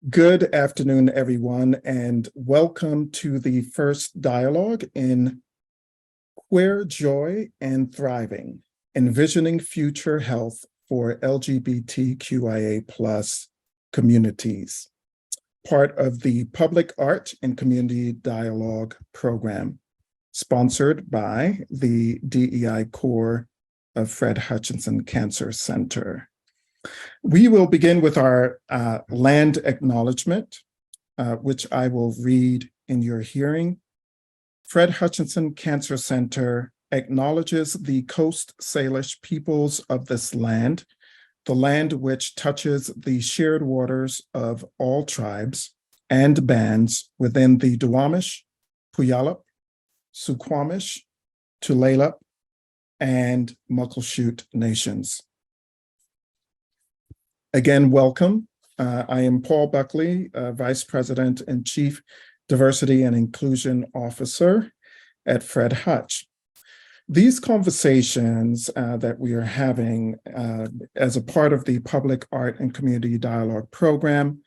Good afternoon, everyone, and welcome to the first dialogue in Queer Joy and Thriving, Envisioning Future Health for LGBTQIA plus communities, part of the Public Art and Community Dialogue Program, sponsored by the DEI Core of Fred Hutchinson Cancer Center. We will begin with our land acknowledgement, which I will read in your hearing. Fred Hutchinson Cancer Center acknowledges the Coast Salish peoples of this land, the land which touches the shared waters of all tribes and bands within the Duwamish, Puyallup, Suquamish, Tulalip, and Muckleshoot nations. Again, welcome. I am Paul Buckley, Vice President and Chief Diversity and Inclusion Officer at Fred Hutch. These conversations that we are having as a part of the Public Art and Community Dialogue Program,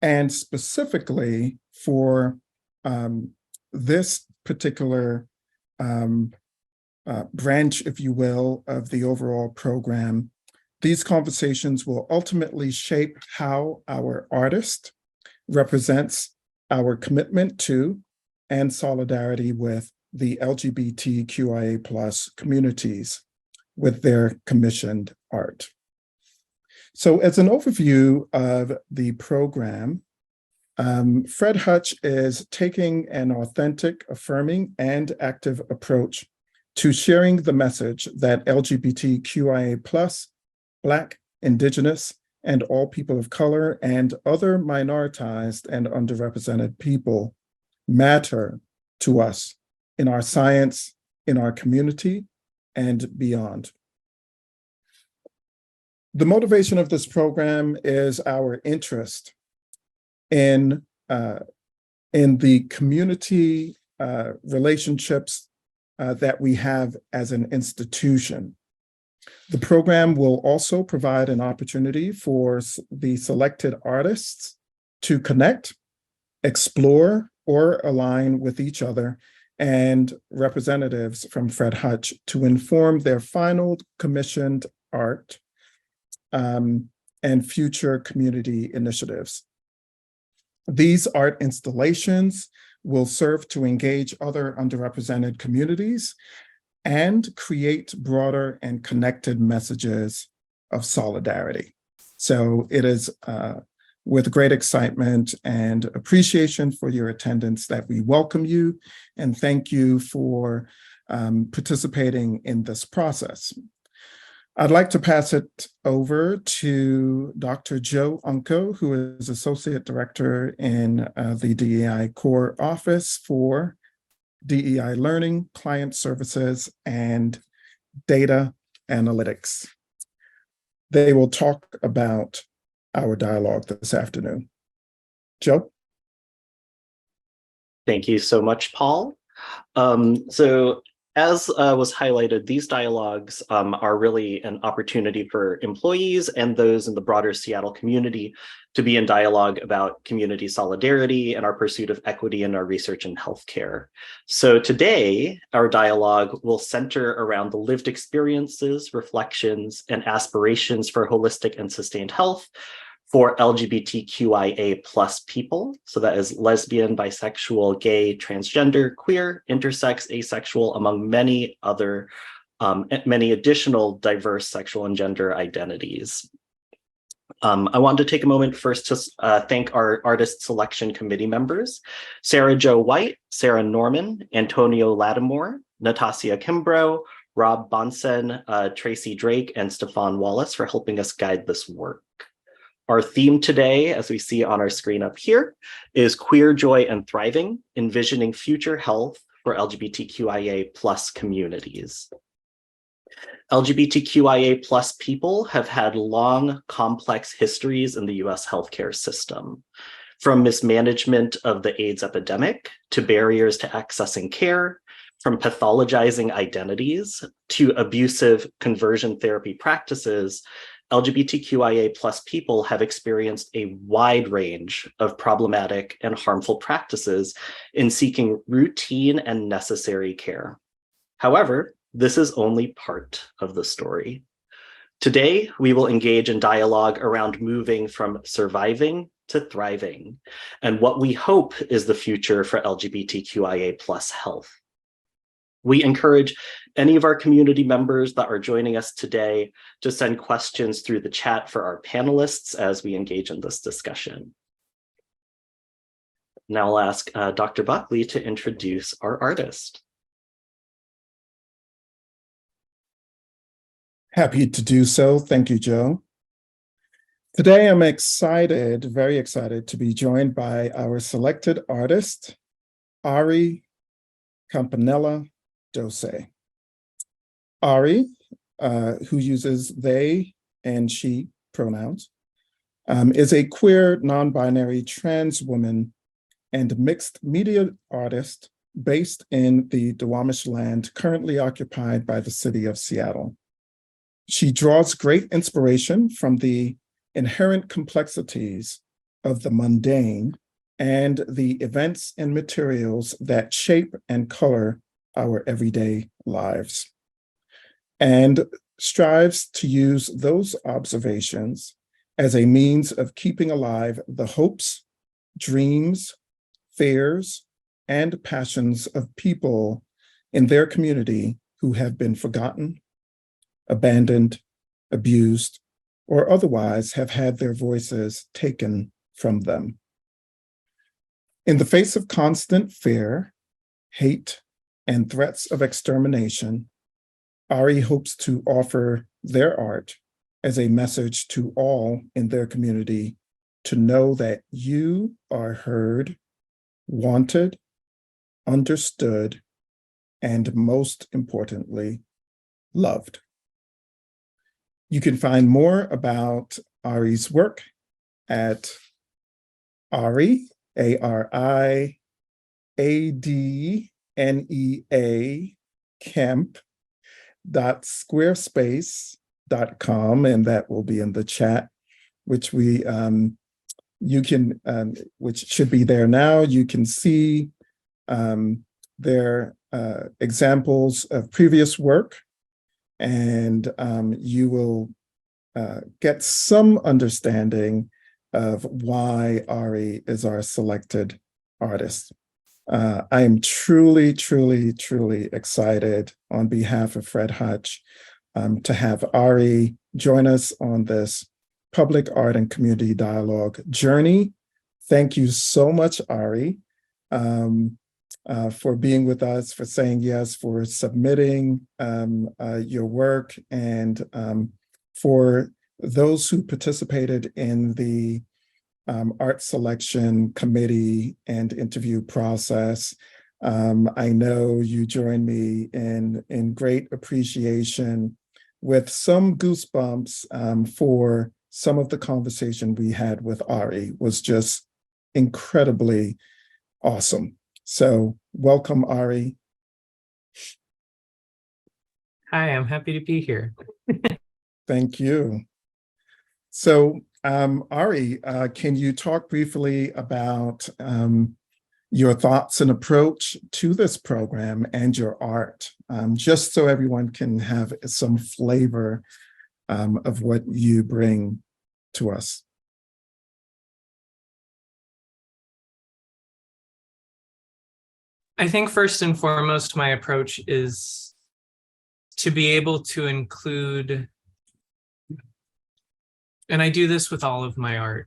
and specifically for this particular branch, if you will, of the overall program, these conversations will ultimately shape how our artist represents our commitment to and solidarity with the LGBTQIA plus communities with their commissioned art. So as an overview of the program, Fred Hutch is taking an authentic, affirming, and active approach to sharing the message that LGBTQIA plus Black, Indigenous, and all people of color and other minoritized and underrepresented people matter to us in our science, in our community, and beyond. The motivation of this program is our interest in the community relationships that we have as an institution. The program will also provide an opportunity for the selected artists to connect, explore, or align with each other and representatives from Fred Hutch to inform their final commissioned art and future community initiatives. These art installations will serve to engage other underrepresented communities and create broader and connected messages of solidarity. So it is with great excitement and appreciation for your attendance that we welcome you and thank you for participating in this process. I'd like to pass it over to Dr. Joe Ungco, who is Associate Director in the DEI Core Office for DEI Learning, Client Services, and Data Analytics. They will talk about our dialogue this afternoon. Joe? Thank you so much, Paul. So as was highlighted, these dialogues are really an opportunity for employees and those in the broader Seattle community to be in dialogue about community solidarity and our pursuit of equity in our research in healthcare. So today, our dialogue will center around the lived experiences, reflections, and aspirations for holistic and sustained health for LGBTQIA plus people. So that is lesbian, bisexual, gay, transgender, queer, intersex, asexual, among many other, many additional diverse sexual and gender identities. I wanted to take a moment first to thank our artist selection committee members, Sarah Jo White, Sarah Norman, Antonio Lattimore, Natasha Kimbrough, Rob Bonsen, Tracy Drake, and Stefan Wallace for helping us guide this work. Our theme today, as we see on our screen up here, is Queer Joy and Thriving, Envisioning Future Health for LGBTQIA plus communities. LGBTQIA plus people have had long, complex histories in the US healthcare system. From mismanagement of the AIDS epidemic to barriers to accessing care, from pathologizing identities to abusive conversion therapy practices, LGBTQIA plus people have experienced a wide range of problematic and harmful practices in seeking routine and necessary care. However, this is only part of the story. Today, we will engage in dialogue around moving from surviving to thriving, and what we hope is the future for LGBTQIA plus health. We encourage any of our community members that are joining us today to send questions through the chat for our panelists as we engage in this discussion. Now I'll ask Dr. Buckley to introduce our artist. Happy to do so. Thank you, Joe. Today, I'm excited, very excited to be joined by our selected artist, Ari Campanella Dose. Ari, who uses they and she pronouns, is a queer, non-binary trans woman and mixed media artist based in the Duwamish land currently occupied by the city of Seattle. She draws great inspiration from the inherent complexities of the mundane and the events and materials that shape and color our everyday lives, and strives to use those observations as a means of keeping alive the hopes, dreams, fears, and passions of people in their community who have been forgotten, abandoned, abused, or otherwise have had their voices taken from them. In the face of constant fear, hate, and threats of extermination, Ari hopes to offer their art as a message to all in their community to know that you are heard, wanted, understood, and most importantly, loved. You can find more about Ari's work at Ari, ARIADNEA, camp.squarespace.com, and that will be in the chat, which which should be there now. You can see their examples of previous work, and you will get some understanding of why Ari is our selected artist. I am truly, truly, truly excited on behalf of Fred Hutch to have Ari join us on this public art and community dialogue journey. Thank you so much, Ari, for being with us, for saying yes, for submitting your work, and for those who participated in the art selection committee and interview process. I know you joined me in great appreciation with some goosebumps for some of the conversation we had with Ari. Was just incredibly awesome. So welcome, Ari. Hi, I'm happy to be here. Thank you. So Ari, can you talk briefly about your thoughts and approach to this program and your art, just so everyone can have some flavor of what you bring to us? I think first and foremost, my approach is to be able to include, and I do this with all of my art,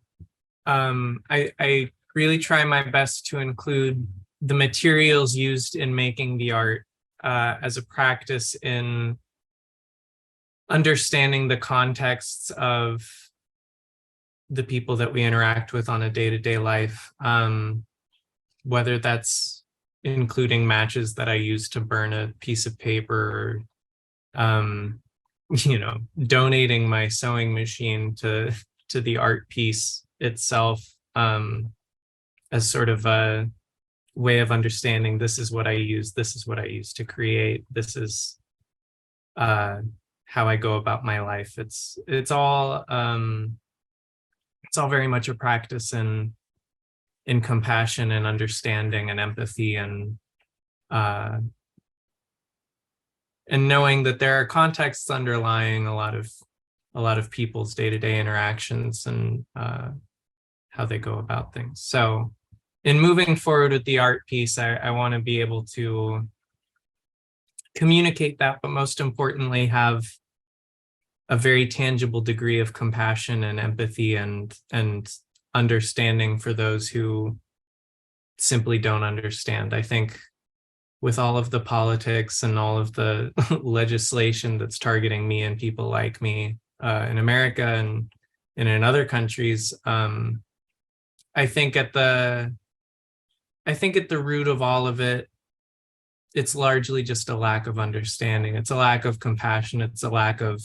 I really try my best to include the materials used in making the art as a practice in understanding the contexts of the people that we interact with on a day-to-day life, whether that's including matches that I use to burn a piece of paper, or donating my sewing machine to the art piece itself, as sort of a way of understanding this is what I use to create. This is how I go about my life. It's all very much a practice in compassion and understanding and empathy and knowing that there are contexts underlying a lot of people's day-to-day interactions and how they go about things. So in moving forward with the art piece, I want to be able to communicate that, but most importantly, have a very tangible degree of compassion and empathy and understanding for those who simply don't understand. I think with all of the politics and all of the legislation that's targeting me and people like me in America and in other countries, I think at the root of all of it, it's largely just a lack of understanding. It's a lack of compassion. It's a lack of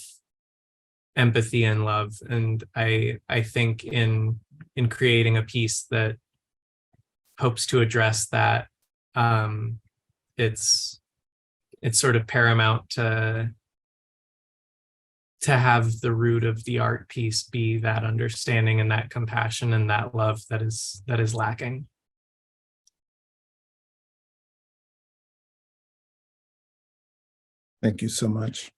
empathy and love. And I think in creating a piece that hopes to address that, it's sort of paramount to have the root of the art piece be that understanding and that compassion and that love that is lacking. Thank you so much.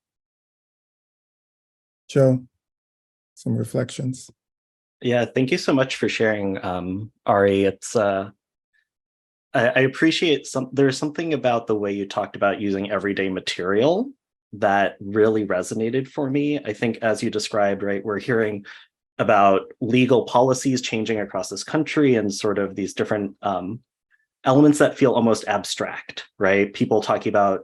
Joe, some reflections? Yeah, thank you so much for sharing, Ari. It's I appreciate there's something about the way you talked about using everyday material that really resonated for me. I think as you described, right, we're hearing about legal policies changing across this country and sort of these different elements that feel almost abstract, right? People talking about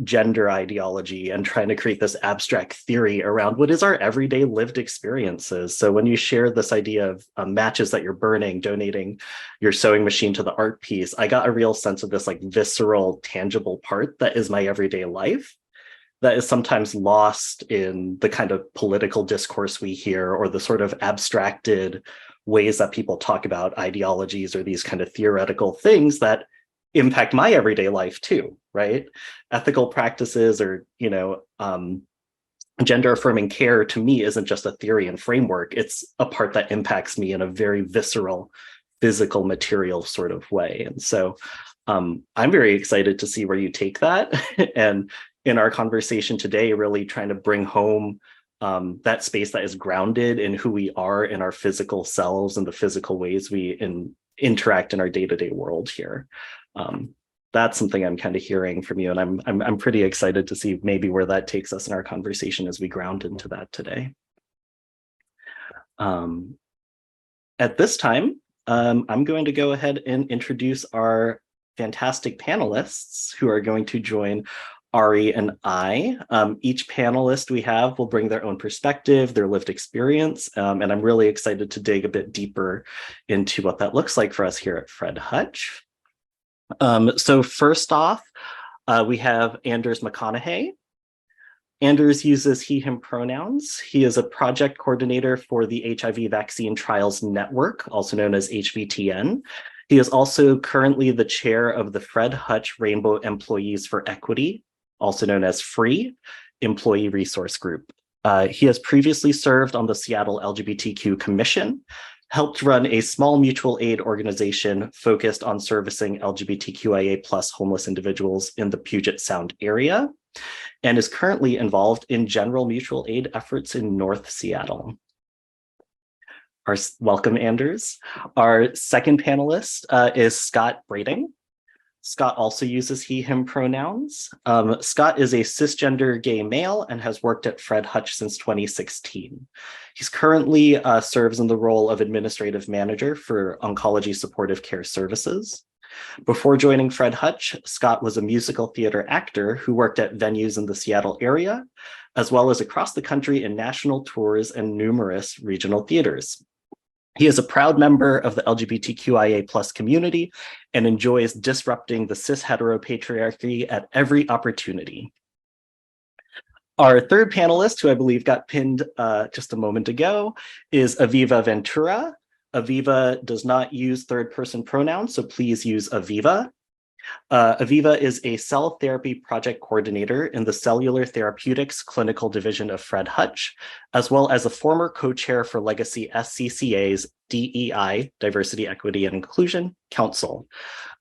gender ideology and trying to create this abstract theory around what is our everyday lived experiences. So when you share this idea of matches that you're burning, donating your sewing machine to the art piece, I got a real sense of this like visceral, tangible part that is my everyday life that is sometimes lost in the kind of political discourse we hear or the sort of abstracted ways that people talk about ideologies or these kind of theoretical things that impact my everyday life too, right? Ethical practices or, gender affirming care to me isn't just a theory and framework. It's a part that impacts me in a very visceral, physical, material sort of way. And so I'm very excited to see where you take that. And in our conversation today, really trying to bring home that space that is grounded in who we are in our physical selves and the physical ways we interact in our day-to-day world here. That's something I'm kind of hearing from you, and I'm pretty excited to see maybe where that takes us in our conversation as we ground into that today. At this time, I'm going to go ahead and introduce our fantastic panelists who are going to join Ari and I. Each panelist we have will bring their own perspective, their lived experience, and I'm really excited to dig a bit deeper into what that looks like for us here at Fred Hutch. So first off, we have Anders McConaughey. Anders uses he, him pronouns. He is a project coordinator for the HIV Vaccine Trials Network, also known as HVTN. He is also currently the chair of the Fred Hutch Rainbow Employees for Equity, also known as FREE, Employee Resource Group. He has previously served on the Seattle LGBTQ Commission, helped run a small mutual aid organization focused on servicing LGBTQIA plus homeless individuals in the Puget Sound area, and is currently involved in general mutual aid efforts in North Seattle. Welcome, Anders. Our second panelist is Scott Brading. Scott also uses he, him pronouns. Scott is a cisgender gay male and has worked at Fred Hutch since 2016. He's currently serves in the role of administrative manager for oncology supportive care services. Before joining Fred Hutch, Scott was a musical theater actor who worked at venues in the Seattle area, as well as across the country in national tours and numerous regional theaters. He is a proud member of the LGBTQIA plus community and enjoys disrupting the cis heteropatriarchy at every opportunity. Our third panelist, who I believe got pinned just a moment ago, is Aviva Ventura. Aviva does not use third person pronouns, so please use Aviva. Aviva is a cell therapy project coordinator in the Cellular Therapeutics Clinical Division of Fred Hutch, as well as a former co-chair for Legacy SCCA's DEI, Diversity, Equity, and Inclusion Council.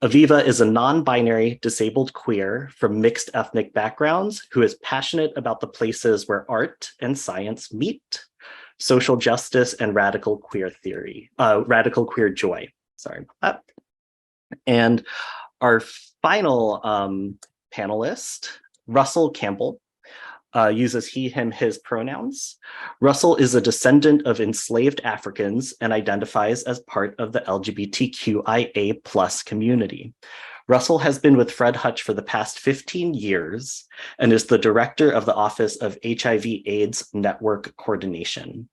Aviva is a non-binary disabled queer from mixed ethnic backgrounds who is passionate about the places where art and science meet, social justice, and radical queer joy. Sorry about that. And our final panelist, Russell Campbell, uses he, him, his pronouns. Russell is a descendant of enslaved Africans and identifies as part of the LGBTQIA plus community. Russell has been with Fred Hutch for the past 15 years and is the director of the Office of HIV/AIDS Network Coordination.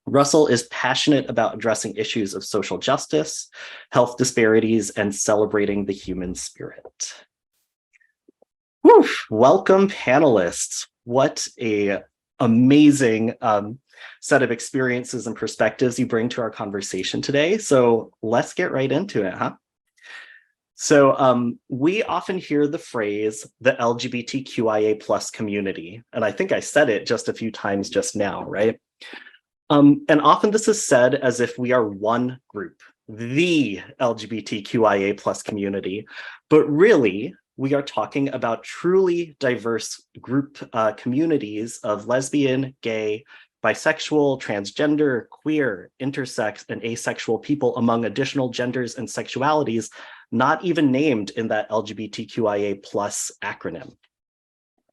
Russell is passionate about addressing issues of social justice, health disparities, and celebrating the human spirit. Whew. Welcome, panelists. What an amazing set of experiences and perspectives you bring to our conversation today. So let's get right into it, huh? So we often hear the phrase, the LGBTQIA plus community, and I think I said it just a few times just now, right? And often this is said as if we are one group, the LGBTQIA plus community, but really we are talking about truly diverse group communities of lesbian, gay, bisexual, transgender, queer, intersex, and asexual people among additional genders and sexualities, not even named in that LGBTQIA plus acronym.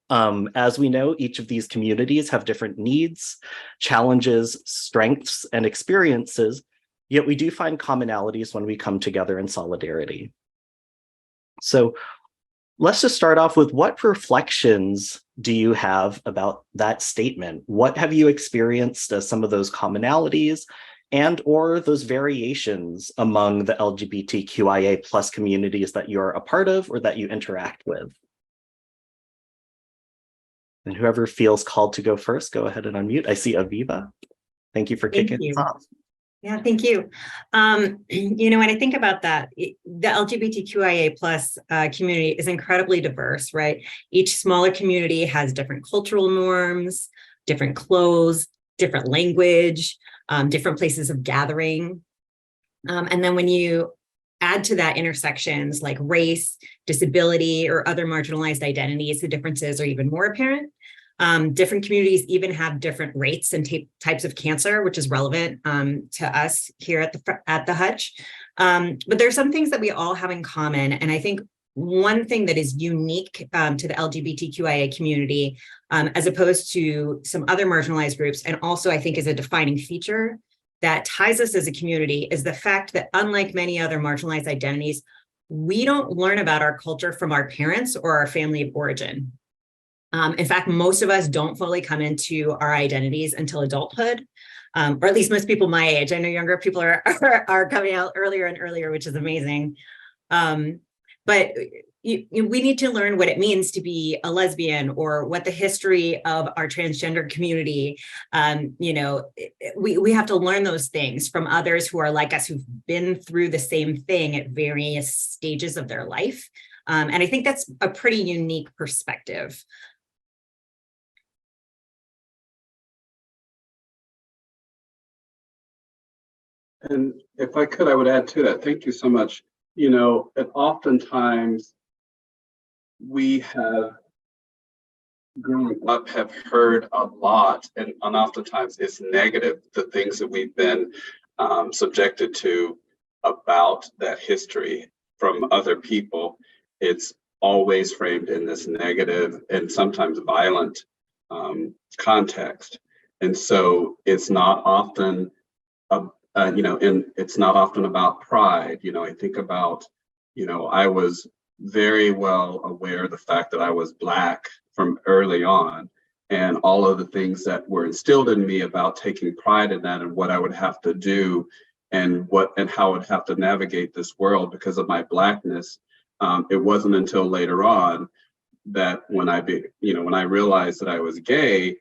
As we know, each of these communities have different needs, challenges, strengths, and experiences, yet we do find commonalities when we come together in solidarity. So let's just start off with, what reflections do you have about that statement? What have you experienced as some of those commonalities and or those variations among the LGBTQIA plus communities that you're a part of or that you interact with? And whoever feels called to go first, go ahead and unmute. I see Aviva. Thank you for kicking us off. Yeah, thank you. You know, when I think about that, the LGBTQIA plus community is incredibly diverse, right? Each smaller community has different cultural norms, different clothes, different language, different places of gathering. And then when you add to that intersections like race, disability, or other marginalized identities, the differences are even more apparent. Different communities even have different rates and types of cancer, which is relevant to us here at the Hutch. But there are some things that we all have in common. And I think one thing that is unique to the LGBTQIA community, as opposed to some other marginalized groups, and also I think is a defining feature that ties us as a community, is the fact that unlike many other marginalized identities, we don't learn about our culture from our parents or our family of origin. In fact, most of us don't fully come into our identities until adulthood, or at least most people my age. I know younger people are coming out earlier and earlier, which is amazing. But we need to learn what it means to be a lesbian, or what the history of our transgender community, you know, we have to learn those things from others who are like us, who've been through the same thing at various stages of their life. And I think that's a pretty unique perspective. And if I could, I would add to that. Thank you so much. You know, and oftentimes we have, growing up, have heard a lot, and oftentimes it's negative, the things that we've been subjected to about that history from other people. It's always framed in this negative and sometimes violent context. And so it's not often it's not often about pride. You know, I think about, you know, I was very well aware of the fact that I was Black from early on, and all of the things that were instilled in me about taking pride in that and what I would have to do and how I would have to navigate this world because of my Blackness. It wasn't until later on that when I realized that I was gay,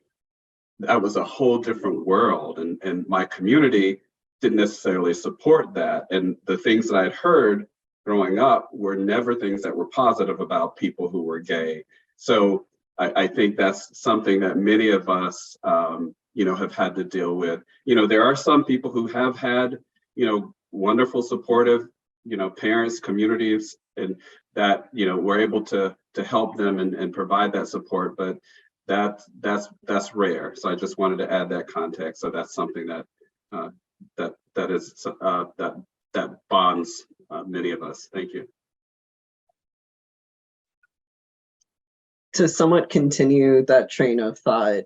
that was a whole different world, and my community didn't necessarily support that. And the things that I'd heard growing up were never things that were positive about people who were gay. So I think that's something that many of us, have had to deal with. There are some people who have had, wonderful, supportive, parents, communities, and that, we're able to help them and provide that support, but that's rare. So I just wanted to add that context. So that's something that that bonds many of us. Thank you. To somewhat continue that train of thought,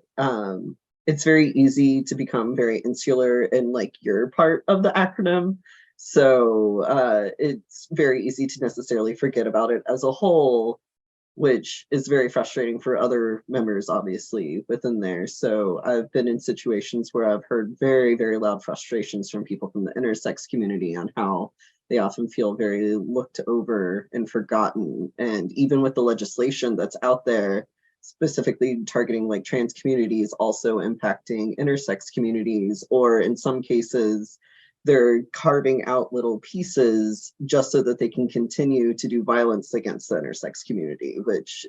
it's very easy to become very insular in like your part of the acronym. So it's very easy to necessarily forget about it as a whole, which is very frustrating for other members, obviously, within there. So I've been in situations where I've heard very, very loud frustrations from people from the intersex community on how they often feel very looked over and forgotten. And even with the legislation that's out there, specifically targeting like trans communities, also impacting intersex communities, or in some cases, they're carving out little pieces just so that they can continue to do violence against the intersex community, which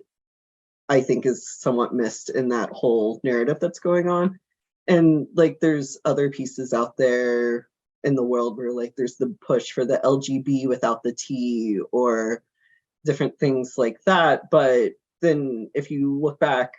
I think is somewhat missed in that whole narrative that's going on. And like there's other pieces out there in the world where like there's the push for the LGB without the T or different things like that. But then if you look back,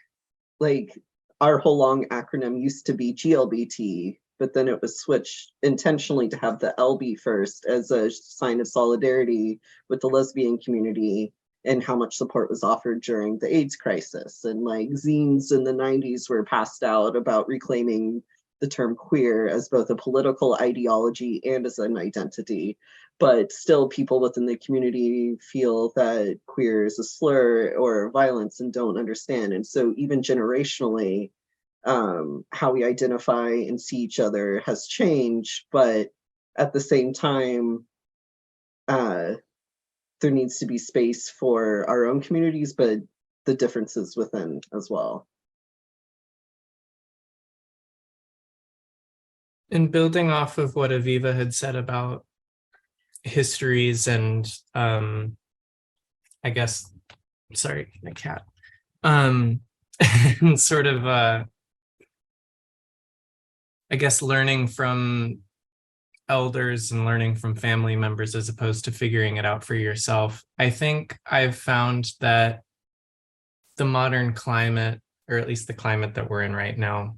like our whole long acronym used to be GLBT, but then it was switched intentionally to have the LB first as a sign of solidarity with the lesbian community and how much support was offered during the AIDS crisis. And like zines in the 90s were passed out about reclaiming the term queer as both a political ideology and as an identity. But still people within the community feel that queer is a slur or violence and don't understand. And so even generationally, how we identify and see each other has changed, but at the same time, there needs to be space for our own communities, but the differences within as well. And building off of what Aviva had said about histories and I guess, sorry, my cat, and sort of I guess learning from elders and learning from family members as opposed to figuring it out for yourself. I think I've found that the modern climate, or at least the climate that we're in right now,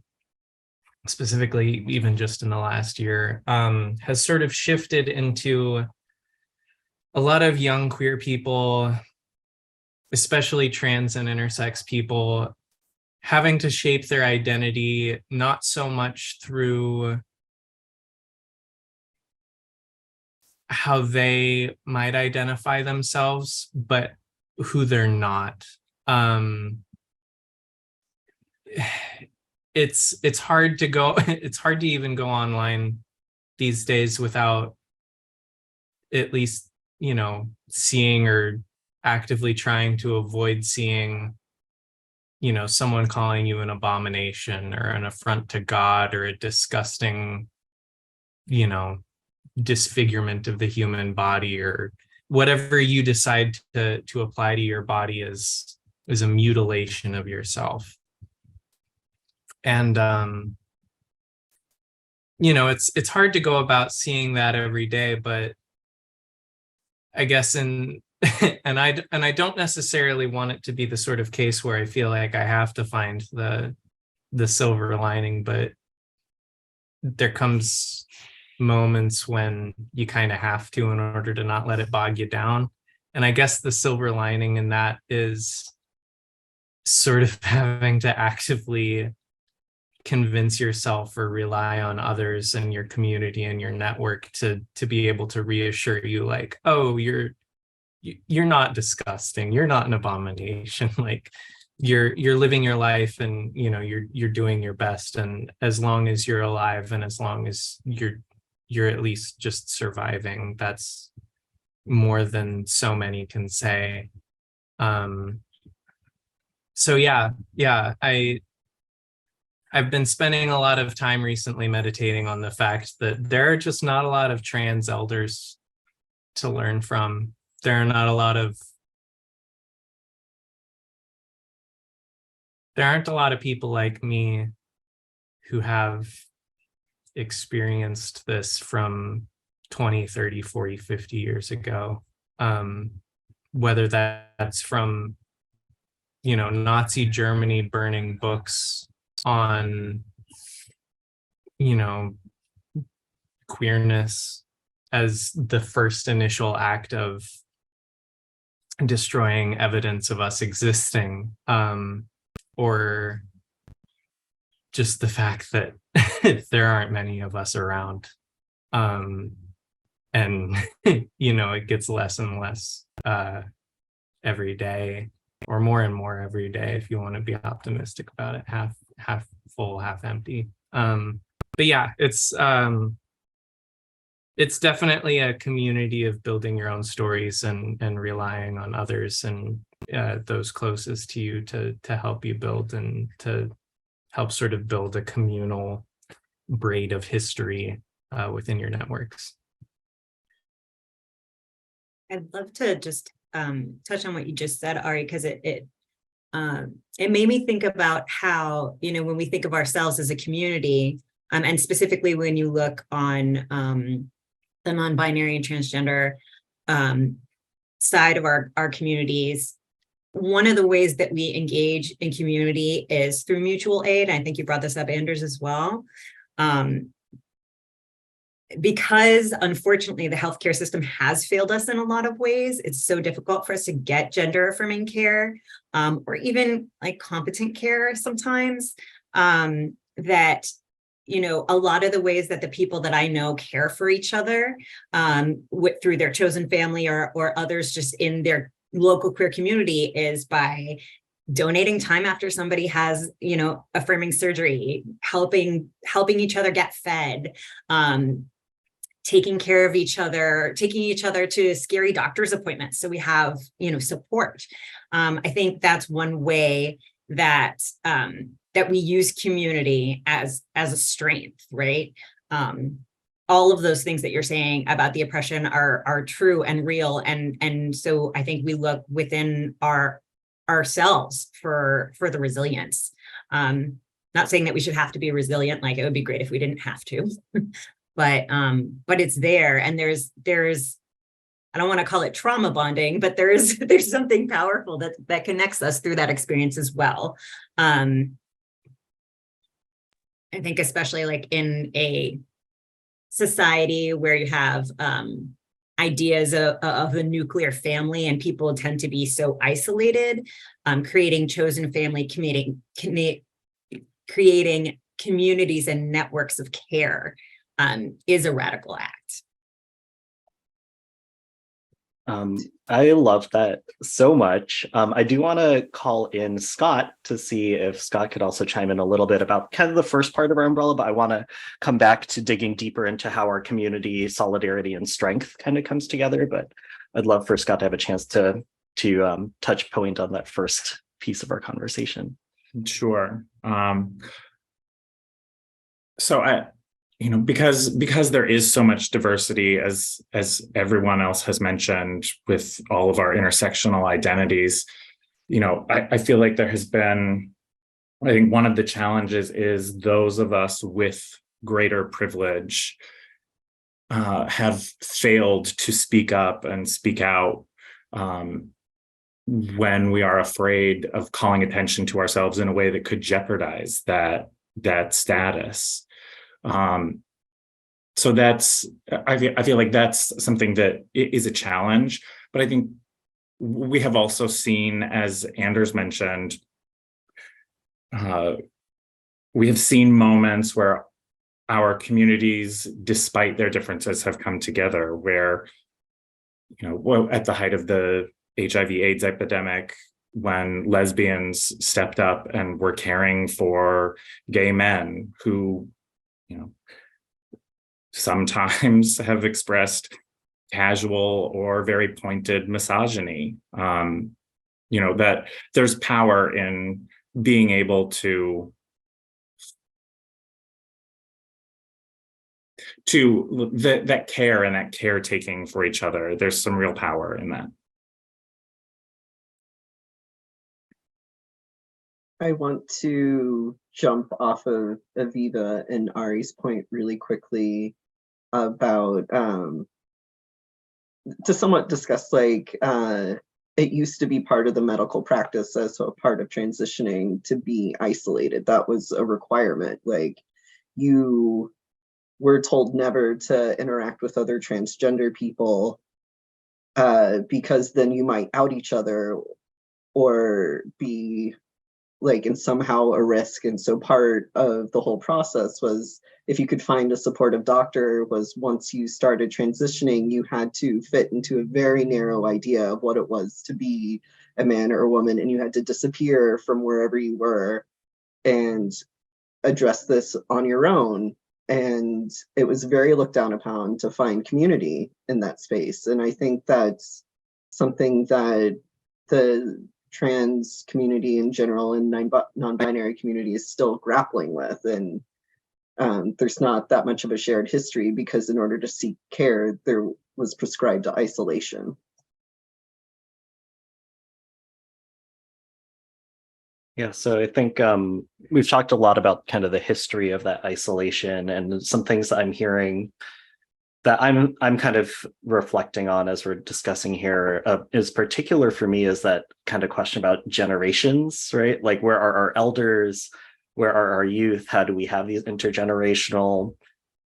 specifically even just in the last year, has sort of shifted into a lot of young queer people, especially trans and intersex people, having to shape their identity, not so much through how they might identify themselves, but who they're not. It's hard to go, it's hard to even go online these days without at least, seeing or actively trying to avoid seeing, someone calling you an abomination or an affront to God or a disgusting, disfigurement of the human body, or whatever you decide to apply to your body is a mutilation of yourself. And it's hard to go about seeing that every day, but I guess and I don't necessarily want it to be the sort of case where I feel like I have to find the silver lining, but there comes moments when you kind of have to in order to not let it bog you down. And I guess the silver lining in that is sort of having to actively convince yourself or rely on others in your community and your network to be able to reassure you, like, oh, you're not disgusting, you're not an abomination, like you're living your life, and you're doing your best, and as long as you're alive and as long as you're at least just surviving, that's more than so many can say. So yeah, I've been spending a lot of time recently meditating on the fact that there are just not a lot of trans elders to learn from. there are not a lot of there aren't a lot of people like me who have experienced this from 20, 30, 40, 50 years ago. Whether that's from, Nazi Germany burning books on, queerness as the first initial act of destroying evidence of us existing, or just the fact that there aren't many of us around. And, it gets less and less every day, or more and more every day, if you want to be optimistic about it, half full, half empty. But yeah, it's definitely a community of building your own stories and relying on others and those closest to you to help you build and to help sort of build a communal braid of history within your networks. I'd love to just touch on what you just said, Ari, because it made me think about how, when we think of ourselves as a community, and specifically when you look on the non-binary and transgender side of our communities, one of the ways that we engage in community is through mutual aid. I think you brought this up, Anders, as well. Because unfortunately, the healthcare system has failed us in a lot of ways. It's so difficult for us to get gender affirming care, or even like competent care sometimes, that, a lot of the ways that the people that I know care for each other through their chosen family or others just in their local queer community is by donating time after somebody has, affirming surgery, helping each other get fed, taking care of each other, taking each other to scary doctor's appointments. So we have, support. I think that's one way that that we use community as a strength, right? All of those things that you're saying about the oppression are true and real. And so I think we look within ourselves for the resilience. Not saying that we should have to be resilient, like it would be great if we didn't have to. But it's there, and there's I don't want to call it trauma bonding, but there's something powerful that connects us through that experience as well. I think especially like in a society where you have ideas of a nuclear family and people tend to be so isolated, creating chosen family, creating communities and networks of care is a radical act. I love that so much. I do want to call in Scott to see if Scott could also chime in a little bit about kind of the first part of our umbrella, but I want to come back to digging deeper into how our community solidarity and strength kind of comes together. But I'd love for Scott to have a chance to touch point on that first piece of our conversation. Sure. So because there is so much diversity, as everyone else has mentioned, with all of our intersectional identities, I feel like there has been, I think one of the challenges is those of us with greater privilege have failed to speak up and speak out when we are afraid of calling attention to ourselves in a way that could jeopardize that status. So that's, I feel like that's something that is a challenge, but I think we have also seen, as Anders mentioned, we have seen moments where our communities, despite their differences, have come together, where, at the height of the HIV/AIDS epidemic, when lesbians stepped up and were caring for gay men who, sometimes have expressed casual or very pointed misogyny. That there's power in being able to to that care and that caretaking for each other. There's some real power in that. I want to jump off of Aviva and Ari's point really quickly about to somewhat discuss like it used to be part of the medical practice as a part of transitioning to be isolated. That was a requirement. Like you were told never to interact with other transgender people because then you might out each other or be like and somehow a risk. And so part of the whole process was if you could find a supportive doctor was once you started transitioning, you had to fit into a very narrow idea of what it was to be a man or a woman, and you had to disappear from wherever you were and address this on your own. And it was very looked down upon to find community in that space. And I think that's something that the trans community in general and non-binary community is still grappling with. And there's not that much of a shared history because in order to seek care, there was prescribed isolation. Yeah, so I think we've talked a lot about kind of the history of that isolation, and some things that I'm hearing that I'm kind of reflecting on as we're discussing here is particular for me is that kind of question about generations, right? Like where are our elders? Where are our youth? How do we have these intergenerational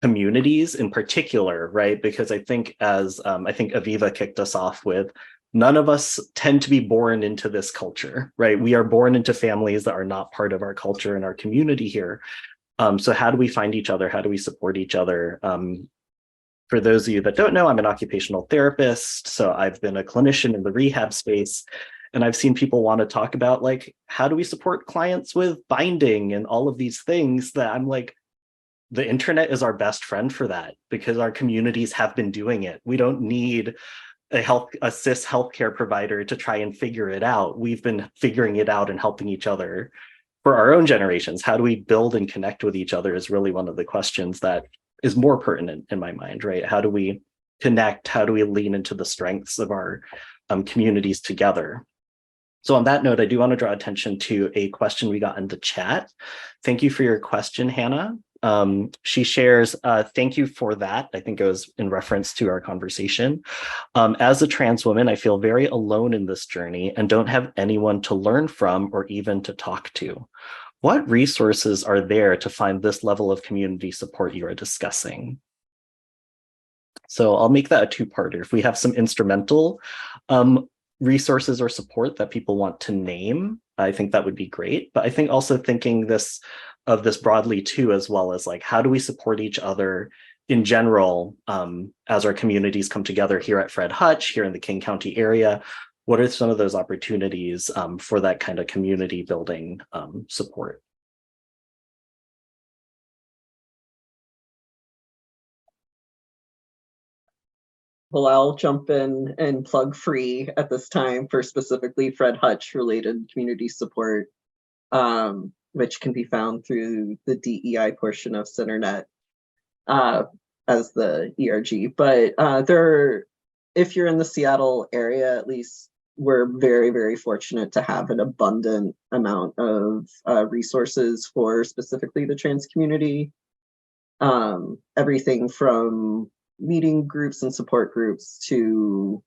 communities in particular, right? Because I think as I think Aviva kicked us off with, none of us tend to be born into this culture, right? We are born into families that are not part of our culture and our community here. So how do we find each other? How do we support each other? For those of you that don't know, I'm an occupational therapist. So I've been a clinician in the rehab space. And I've seen people want to talk about like, how do we support clients with binding and all of these things that I'm like, the internet is our best friend for that because our communities have been doing it. We don't need a cis healthcare provider to try and figure it out. We've been figuring it out and helping each other for our own generations. How do we build and connect with each other is really one of the questions that is more pertinent in my mind, right? How do we connect? How do we lean into the strengths of our communities together? So on that note, I do want to draw attention to a question we got in the chat. Thank you for your question, Hannah. She shares, thank you for that. I think it was in reference to our conversation. As a trans woman, I feel very alone in this journey and don't have anyone to learn from or even to talk to. What resources are there to find this level of community support you are discussing? So I'll make that a two-parter. If we have some instrumental resources or support that people want to name, I think that would be great. But I think also thinking of this broadly too, as well as like, how do we support each other in general as our communities come together here at Fred Hutch, here in the King County area? What are some of those opportunities for that kind of community building support? Well, I'll jump in and plug free at this time for specifically Fred Hutch related community support, which can be found through the DEI portion of CenterNet as the ERG. But if you're in the Seattle area, at least, we're very, very fortunate to have an abundant amount of resources for specifically the trans community. Everything from meeting groups and support groups to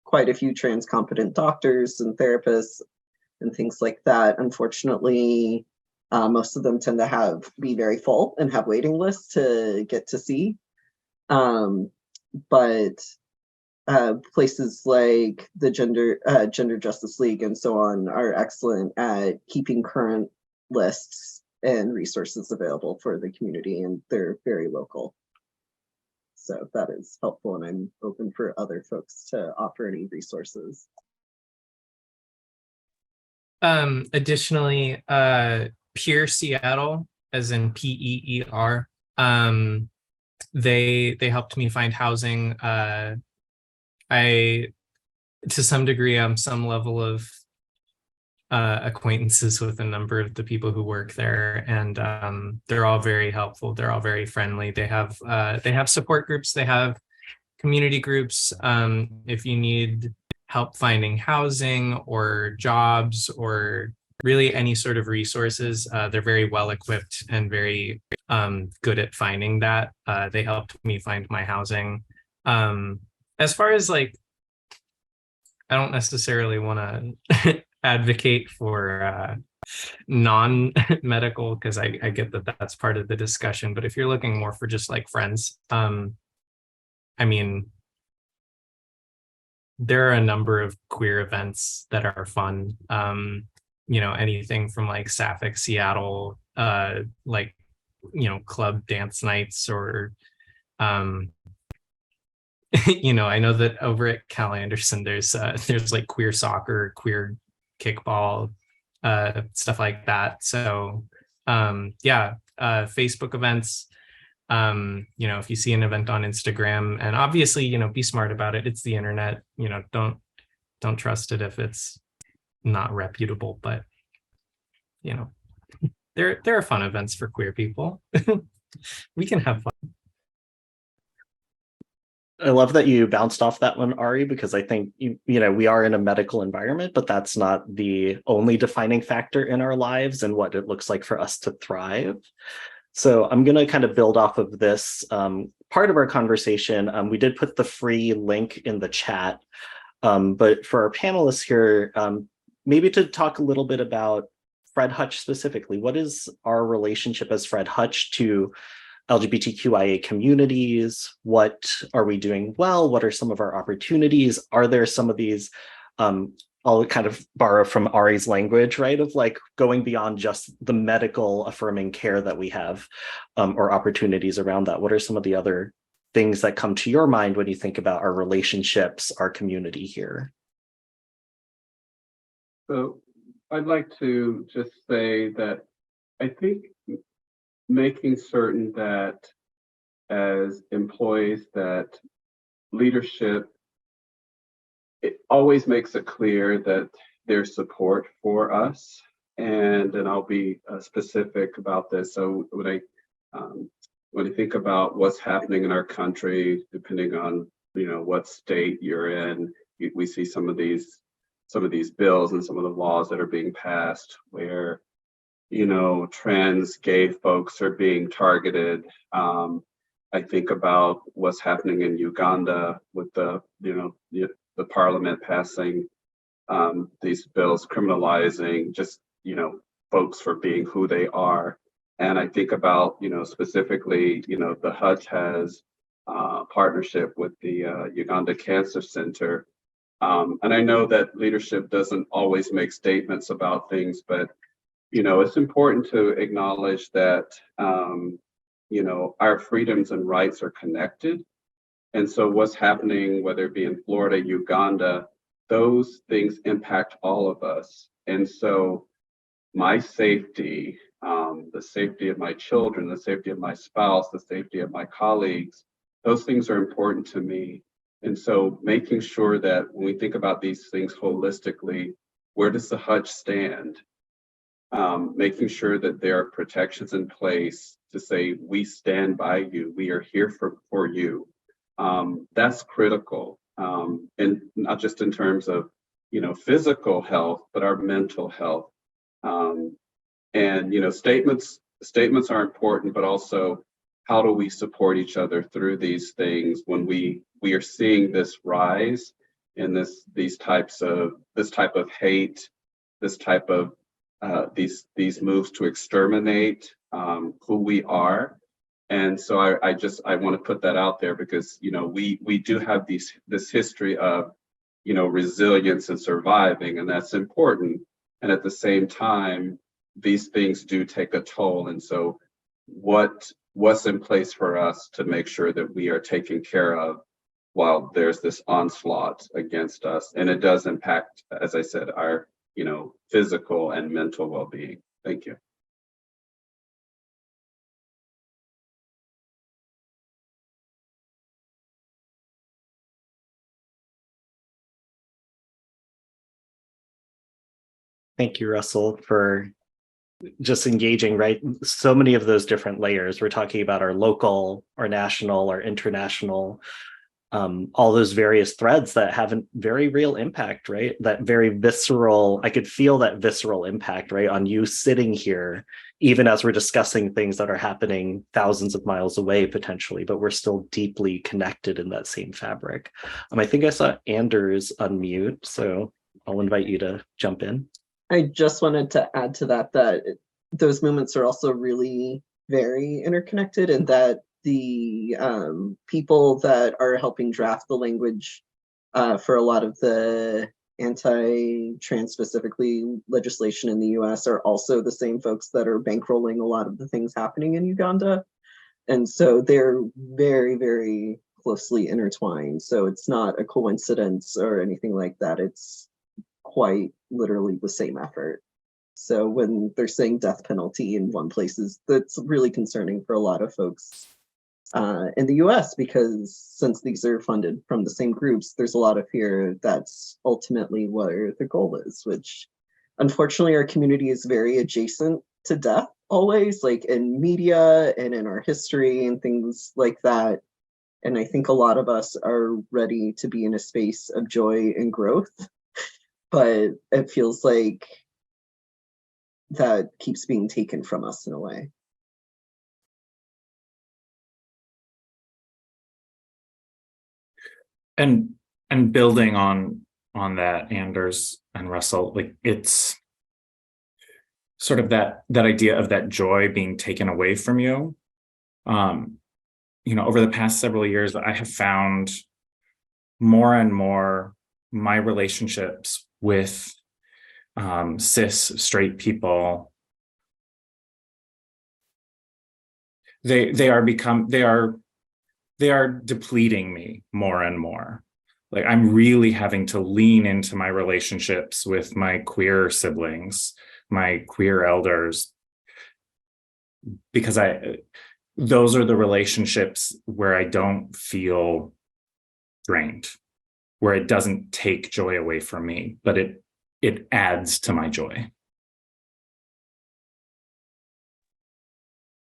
quite a few trans competent doctors and therapists and things like that. Unfortunately, most of them tend to be very full and have waiting lists to get to see. But places like the Gender Justice League and so on are excellent at keeping current lists and resources available for the community, and they're very local. So that is helpful, and I'm open for other folks to offer any resources. Additionally, Peer Seattle, as in PEER, they helped me find housing. I, to some degree, some level of acquaintances with a number of the people who work there, and they're all very helpful. They're all very friendly. They have support groups. They have community groups. If you need help finding housing or jobs or really any sort of resources, they're very well equipped and very good at finding that. They helped me find my housing. As far as like, I don't necessarily want to advocate for non-medical, because I get that that's part of the discussion, but if you're looking more for just like friends, I mean, there are a number of queer events that are fun. You know, anything from like Sapphic Seattle, like, you know, club dance nights, or you know, I know that over at Cal Anderson there's like queer soccer, queer kickball, stuff like that. So yeah, Facebook events. You know, if you see an event on Instagram, and obviously, you know, be smart about it. It's the internet, you know, don't trust it if it's not reputable, but you know, there are fun events for queer people. We can have fun. I love that you bounced off that one, Ari, because I think, you know, we are in a medical environment, but that's not the only defining factor in our lives and what it looks like for us to thrive. So I'm going to kind of build off of this part of our conversation. We did put the free link in the chat, but for our panelists here, maybe to talk a little bit about Fred Hutch specifically. What is our relationship as Fred Hutch to LGBTQIA communities? What are we doing well? What are some of our opportunities? Are there some of these, I'll kind of borrow from Ari's language, right? Of like going beyond just the medical affirming care that we have, or opportunities around that. What are some of the other things that come to your mind when you think about our relationships, our community here? So I'd like to just say that I think making certain that as employees, that leadership, it always makes it clear that there's support for us. And I'll be specific about this. So when I think about what's happening in our country, depending on, you know, what state you're in, we see some of these bills and some of the laws that are being passed where, you know, trans gay folks are being targeted. I think about what's happening in Uganda with the parliament passing these bills criminalizing just, you know, folks for being who they are. And I think about, you know, specifically, you know, the Hutch has partnership with the Uganda Cancer Center. And I know that leadership doesn't always make statements about things, but you know, it's important to acknowledge that, you know, our freedoms and rights are connected. And so what's happening, whether it be in Florida, Uganda, those things impact all of us. And so my safety, the safety of my children, the safety of my spouse, the safety of my colleagues, those things are important to me. And so making sure that when we think about these things holistically, where does the Hutch stand? Making sure that there are protections in place to say, we stand by you, we are here for you. That's critical. And not just in terms of, you know, physical health, but our mental health. And, you know, statements are important, but also how do we support each other through these things when we are seeing this rise in this type of hate, this type of these moves to exterminate who we are. And so I want to put that out there because, you know, we do have this history of, you know, resilience and surviving, and that's important. And at the same time, these things do take a toll. And so what's in place for us to make sure that we are taken care of while there's this onslaught against us? And it does impact, as I said, our, you know, physical and mental well-being. Thank you. Thank you, Russell, for just engaging, right? So many of those different layers. We're talking about our local, our national, our international, all those various threads that have a very real impact, right? That very visceral, I could feel that visceral impact, right? On you sitting here, even as we're discussing things that are happening thousands of miles away potentially, but we're still deeply connected in that same fabric. I think I saw Anders unmute, so I'll invite you to jump in. I just wanted to add to that those movements are also really very interconnected, and that the people that are helping draft the language for a lot of the anti-trans specifically legislation in the US are also the same folks that are bankrolling a lot of the things happening in Uganda. And so they're very, very closely intertwined. So it's not a coincidence or anything like that. It's quite literally the same effort. So when they're saying death penalty in one place, that's really concerning for a lot of folks in the US, because since these are funded from the same groups, there's a lot of fear that's ultimately where the goal is, which unfortunately our community is very adjacent to death always, like in media and in our history and things like that. And I think a lot of us are ready to be in a space of joy and growth, but it feels like that keeps being taken from us in a way. And building on that, Anders and Russell, like it's sort of that idea of that joy being taken away from you. Over the past several years, I have found more and more my relationships with cis straight people, they are depleting me more and more. Like I'm really having to lean into my relationships with my queer siblings, my queer elders, because those are the relationships where I don't feel drained, where it doesn't take joy away from me, but it adds to my joy.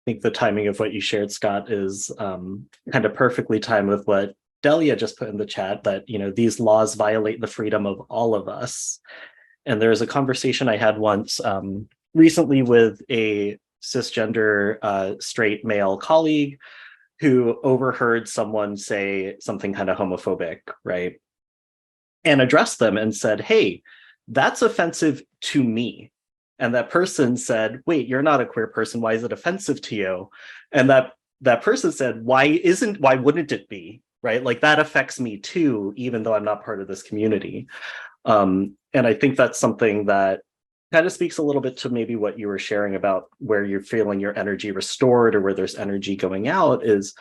I think the timing of what you shared, Scott, is kind of perfectly timed with what Delia just put in the chat, that these laws violate the freedom of all of us. And there's a conversation I had once recently with a cisgender straight male colleague who overheard someone say something kind of homophobic, right? And addressed them and said, "Hey, that's offensive to me." And that person said, "Wait, you're not a queer person. Why is it offensive to you?" And that person said, why wouldn't it be? Right? Like that affects me too, even though I'm not part of this community. And I think that's something that kind of speaks a little bit to maybe what you were sharing about where you're feeling your energy restored or where there's energy going out, is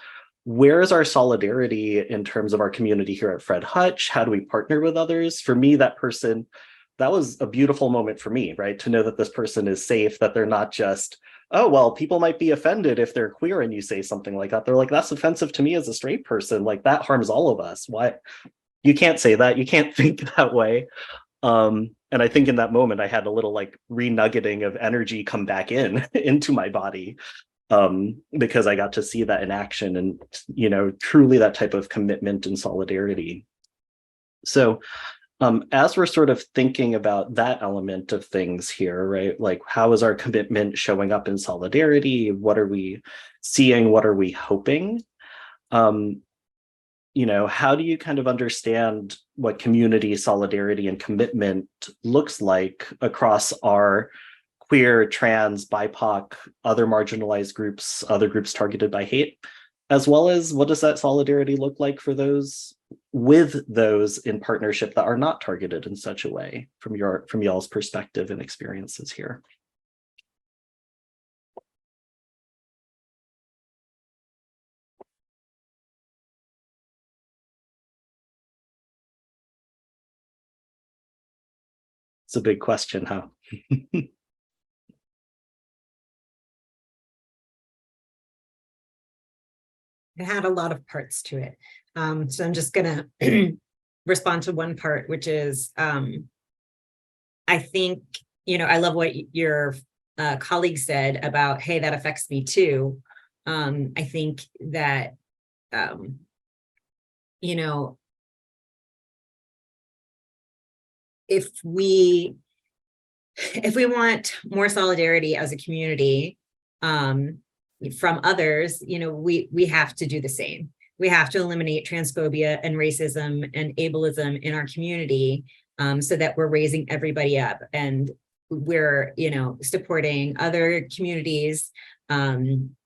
where is our solidarity in terms of our community here at Fred Hutch? How do we partner with others? For me, that was a beautiful moment for me, right? To know that this person is safe, that they're not just, oh, well, people might be offended if they're queer and you say something like that. They're like, that's offensive to me as a straight person. Like that harms all of us. Why? You can't say that. You can't think that way. And I think in that moment, I had a little like renuggeting of energy come back into my body, because I got to see that in action and, truly that type of commitment and solidarity. So as we're sort of thinking about that element of things here, right? Like how is our commitment showing up in solidarity? What are we seeing? What are we hoping? How do you kind of understand what community solidarity and commitment looks like across our queer, trans, BIPOC, other marginalized groups, other groups targeted by hate, as well as what does that solidarity look like for those with those in partnership that are not targeted in such a way from y'all's perspective and experiences here? It's a big question, huh? It had a lot of parts to it. So I'm just going to respond to one part, which is I think I love what your colleague said about, hey, that affects me too. I think that, if we want more solidarity as a community from others, we have to do the same. We have to eliminate transphobia and racism and ableism in our community, so that we're raising everybody up and we're, supporting other communities.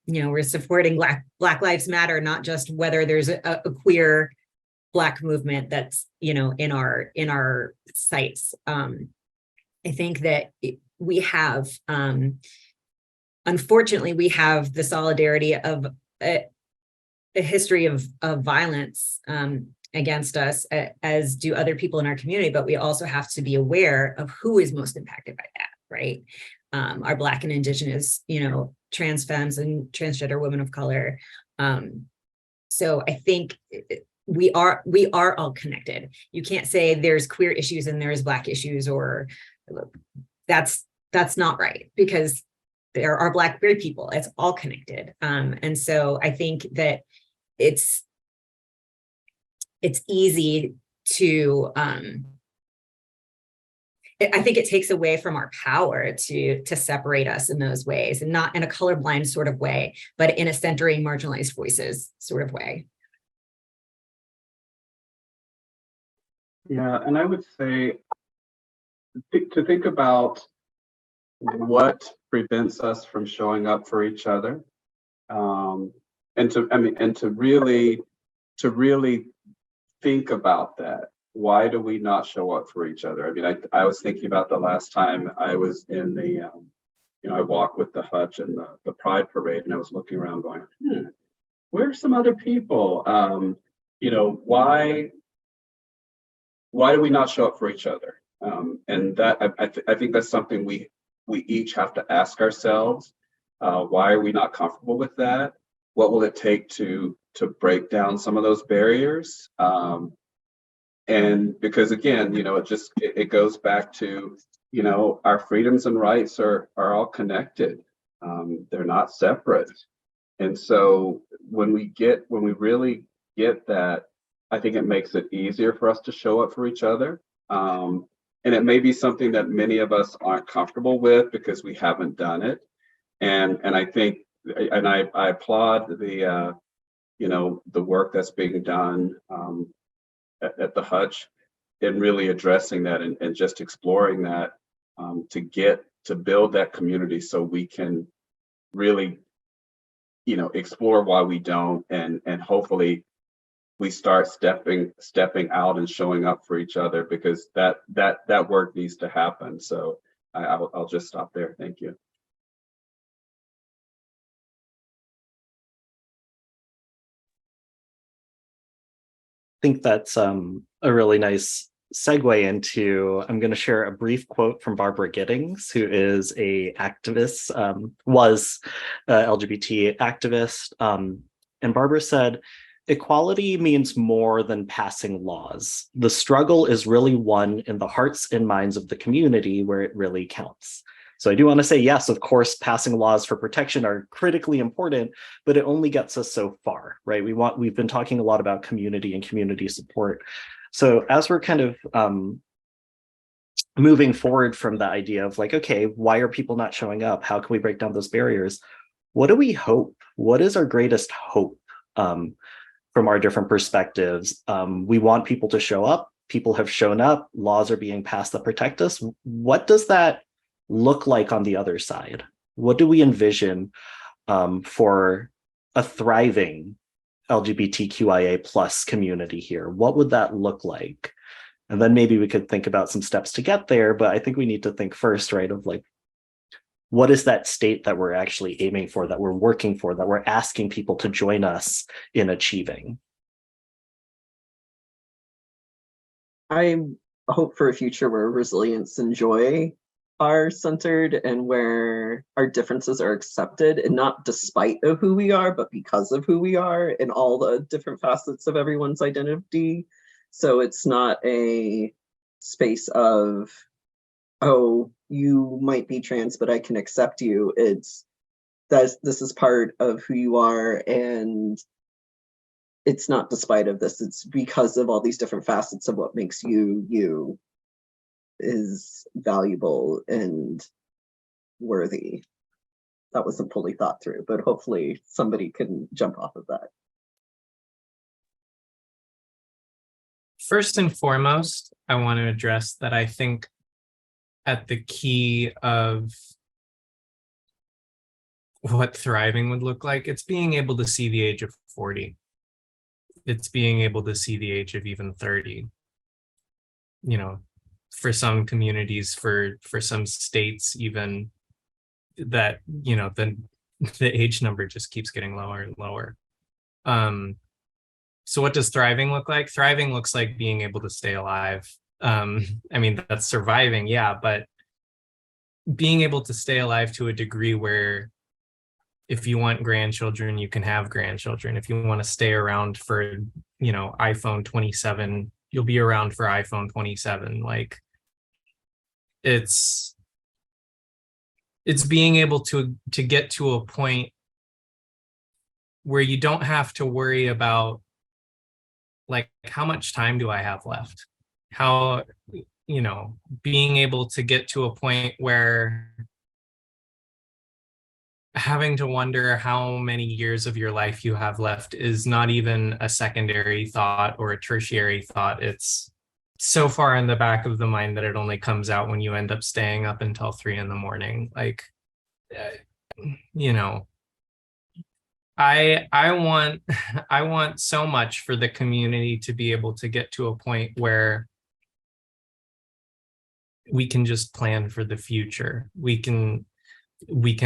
We're supporting Black Lives Matter, not just whether there's a queer Black movement that's, in our sites. I think that we have, unfortunately, we have the solidarity of a history of violence against us, as do other people in our community, but we also have to be aware of who is most impacted by that, right? Our Black and Indigenous, trans femmes and transgender women of color. So I think we are all connected. You can't say there's queer issues and there's Black issues, or that's not right, because there are Black queer people. It's all connected. And so I think that it's easy to, I think it takes away from our power to separate us in those ways, and not in a colorblind sort of way, but in a centering marginalized voices sort of way. Yeah, and I would say to think about what prevents us from showing up for each other, and to really think about that. Why do we not show up for each other? I mean, I was thinking about the last time I was in the, I walked with the Hutch and the Pride Parade, and I was looking around going, where are some other people? Why do we not show up for each other? And that I think that's something we each have to ask ourselves. Why are we not comfortable with that? What will it take to break down some of those barriers? And because again, it goes back to, our freedoms and rights are all connected. They're not separate. And so when we really get that, I think it makes it easier for us to show up for each other. And it may be something that many of us aren't comfortable with because we haven't done it. And I think, and I applaud the work that's being done at the Hutch in really addressing that and just exploring that, to build that community so we can really, explore why we don't, and hopefully we start stepping out and showing up for each other, because that work needs to happen. So I'll just stop there. Thank you. I think that's a really nice segue into, I'm going to share a brief quote from Barbara Giddings, who is a activist, was a LGBT activist. And Barbara said, "Equality means more than passing laws. The struggle is really won in the hearts and minds of the community where it really counts." So I do want to say, yes, of course, passing laws for protection are critically important, but it only gets us so far, right? We've been talking a lot about community and community support. So as we're kind of moving forward from the idea of like, okay, why are people not showing up? How can we break down those barriers? What do we hope? What is our greatest hope from our different perspectives? We want people to show up. People have shown up. Laws are being passed that protect us. What does that look like on the other side? What do we envision for a thriving LGBTQIA plus community here? What would that look like? And then maybe we could think about some steps to get there, but I think we need to think first, right, of like, what is that state that we're actually aiming for, that we're working for, that we're asking people to join us in achieving? I hope for a future where resilience and joy are centered, and where our differences are accepted, and not despite of who we are, but because of who we are in all the different facets of everyone's identity. So it's not a space of oh, you might be trans, but I can accept you. It's that this is part of who you are, and it's not despite of this, it's because of all these different facets of what makes you you is valuable and worthy. That wasn't fully thought through, but hopefully somebody can jump off of that. First and foremost, I want to address that I think at the key of what thriving would look like, it's being able to see the age of 40. It's being able to see the age of even 30. You know, for some communities, for some states, even that, you know, the age number just keeps getting lower and lower. So what does thriving look like? Thriving looks like being able to stay alive. I mean, that's surviving, yeah, but being able to stay alive to a degree where if you want grandchildren, you can have grandchildren. If you want to stay around for, you know, iPhone 27, you'll be around for iPhone 27. Like, it's being able to get to a point where you don't have to worry about, like, how much time do I have left? How, you know, being able to get to a point where having to wonder how many years of your life you have left is not even a secondary thought or a tertiary thought. It's so far in the back of the mind that it only comes out when you end up staying up until 3 a.m. Like, you know, I want so much for the community to be able to get to a point where we can just plan for the future. We can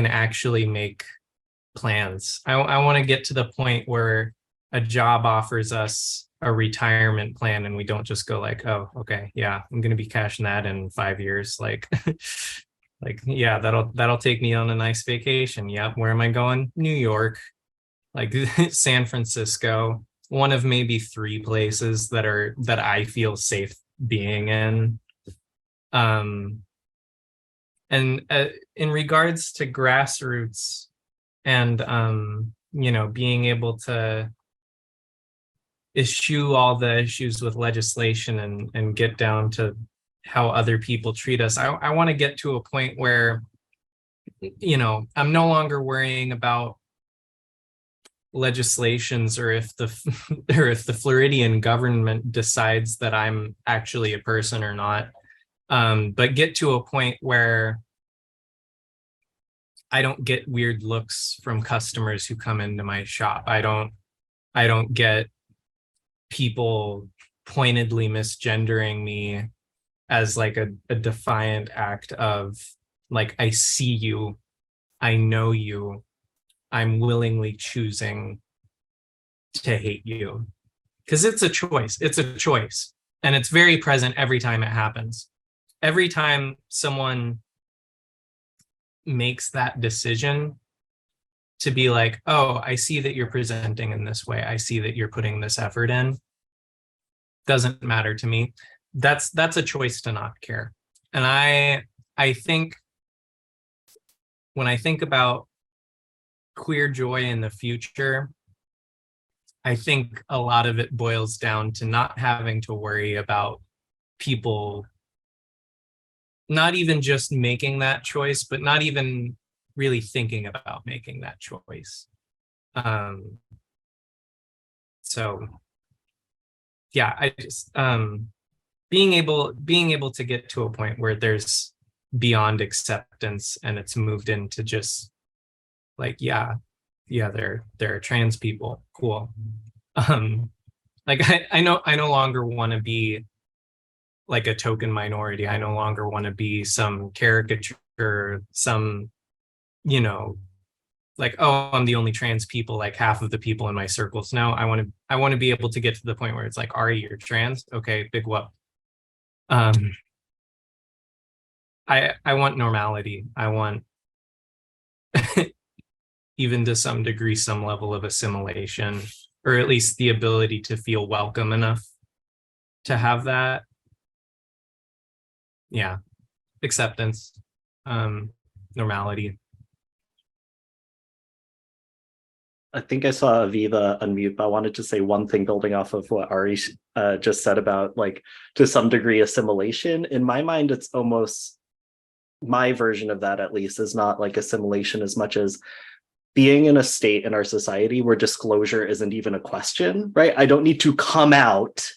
actually make plans. I want to get to the point where a job offers us a retirement plan and we don't just go like, oh, okay, yeah, I'm going to be cashing that in 5 years. Like, like, yeah, that'll take me on a nice vacation. Yep. Where am I going? New York, like San Francisco, one of maybe 3 places that I feel safe being in. And in regards to grassroots and, you know, being able to eschew all the issues with legislation and get down to how other people treat us, I want to get to a point where, you know, I'm no longer worrying about legislations or if the Floridian government decides that I'm actually a person or not. But get to a point where I don't get weird looks from customers who come into my shop. I don't get people pointedly misgendering me as like a defiant act of like, I see you, I know you, I'm willingly choosing to hate you. Because it's a choice. It's a choice. And it's very present every time it happens. Every time someone makes that decision to be like, oh, I see that you're presenting in this way. I see that you're putting this effort in. Doesn't matter to me. That's a choice to not care. And I think when I think about queer joy in the future, I think a lot of it boils down to not having to worry about people not even just making that choice, but not even really thinking about making that choice. So yeah, I just being able to get to a point where there's beyond acceptance and it's moved into just like, yeah, there are trans people, cool. Like I no longer want to be like a token minority. I no longer want to be some caricature, some, you know, like, oh, I'm the only trans people, like half of the people in my circles. No, I want to be able to get to the point where it's like, Ari, you're trans? Okay, big whoop. I want normality. I want even to some degree, some level of assimilation, or at least the ability to feel welcome enough to have that. Yeah. acceptance, normality. I think I saw Aviva unmute, but I wanted to say one thing building off of what Ari just said about, like, to some degree, assimilation. In my mind, it's almost, my version of that at least, is not like assimilation as much as being in a state in our society where disclosure isn't even a question, right? I don't need to come out.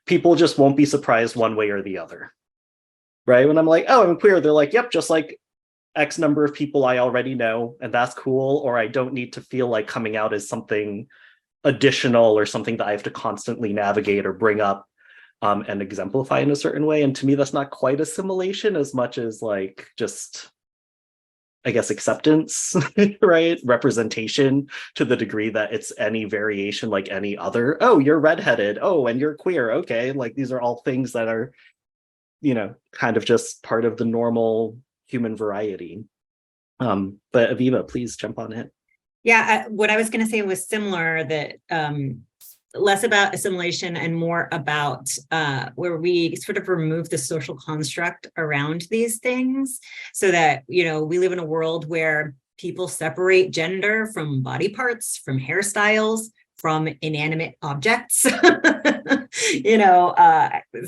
People just won't be surprised one way or the other, right? When I'm like, oh, I'm queer, they're like, yep, just like X number of people I already know, and that's cool. Or I don't need to feel like coming out is something additional or something that I have to constantly navigate or bring up and exemplify in a certain way. And to me, that's not quite assimilation as much as like just, I guess, acceptance, right? Representation to the degree that it's any variation like any other. Oh, you're redheaded. Oh, and you're queer. Okay. Like these are all things that are, you know, kind of just part of the normal human variety. But Aviva, please jump on it. Yeah, what I was going to say was similar, that less about assimilation and more about where we sort of remove the social construct around these things, so that, you know, we live in a world where people separate gender from body parts, from hairstyles, from inanimate objects. You know,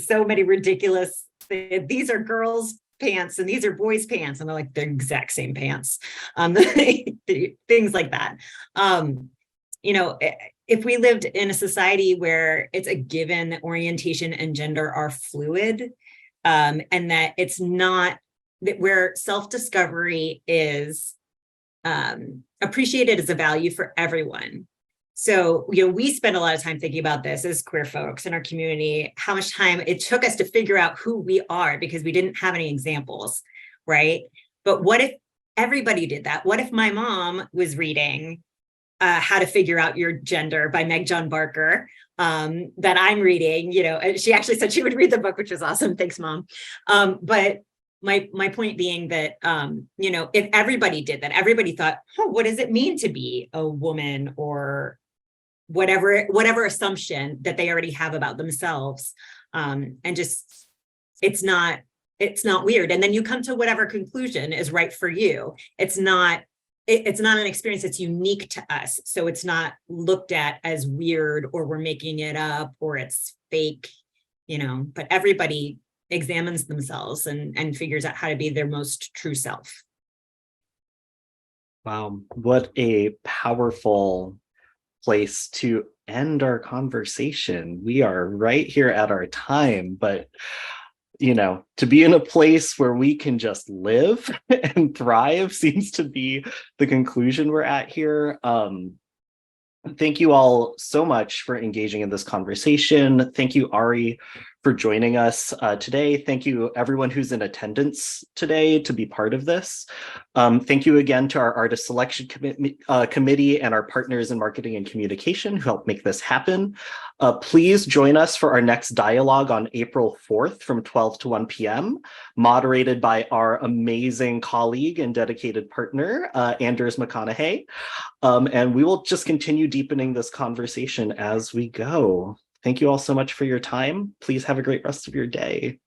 so many ridiculous, these are girls' pants and these are boys' pants, and they're like the exact same pants. Things like that. You know, if we lived in a society where it's a given that orientation and gender are fluid, and that it's not, that where self-discovery is appreciated as a value for everyone. So, you know, we spend a lot of time thinking about this as queer folks in our community, how much time it took us to figure out who we are because we didn't have any examples, right? But what if everybody did that? What if my mom was reading How to Figure Out Your Gender by Meg John Barker, that I'm reading, you know, and she actually said she would read the book, which was awesome. Thanks, Mom. But my point being that, you know, if everybody did that, everybody thought, oh, what does it mean to be a woman, or whatever assumption that they already have about themselves, and just, it's not weird. And then you come to whatever conclusion is right for you. It's not an experience that's unique to us. So it's not looked at as weird, or we're making it up, or it's fake, you know, but everybody examines themselves and figures out how to be their most true self. Wow, what a powerful place to end our conversation. We are right here at our time, but you know, to be in a place where we can just live and thrive seems to be the conclusion we're at here. Thank you all so much for engaging in this conversation. Thank you, Ari, for joining us today. Thank you, everyone who's in attendance today to be part of this. Thank you again to our artist selection committee and our partners in marketing and communication who helped make this happen. Please join us for our next dialogue on April 4th from 12 to 1 p.m., moderated by our amazing colleague and dedicated partner, Anders McConaughey. And we will just continue deepening this conversation as we go. Thank you all so much for your time. Please have a great rest of your day.